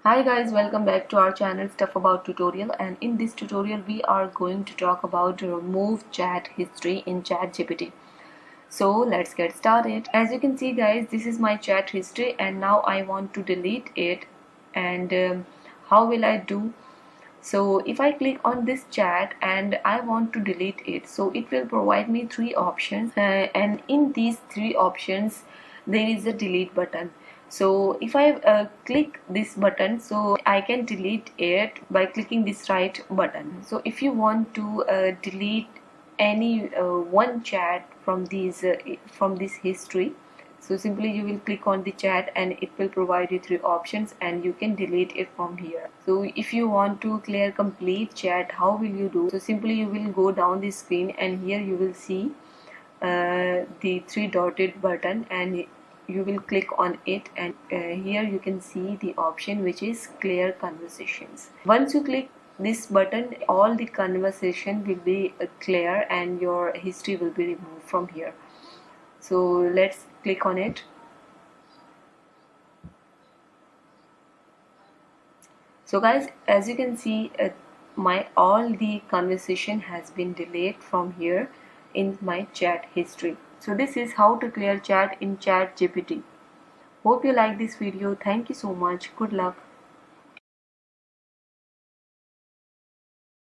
Hi guys, welcome back to our channel Stuff About Tutorial, and in this tutorial we are going to talk about remove chat history in ChatGPT. So let's get started. As you can see guys, this is my chat history and now I want to delete it. And how will I do? So if I click on this chat and I want to delete it, so it will provide me three options, and in these three options there is a delete button. So if I click this button, so I can delete it by clicking this right button. So if you want to delete any one chat from this history, so simply you will click on the chat and it will provide you three options and you can delete it from here. So if you want to clear complete chat, how will you do? So simply you will go down the screen and here you will see the three dotted button, and you will click on it, and here you can see the option which is clear conversations. Once you click this button, all the conversation will be clear and your history will be removed from here. So let's click on it. So guys, as you can see, my all the conversation has been deleted from here in my chat history. So this is how to clear chat in ChatGPT. Hope you like this video. Thank you so much. Good luck.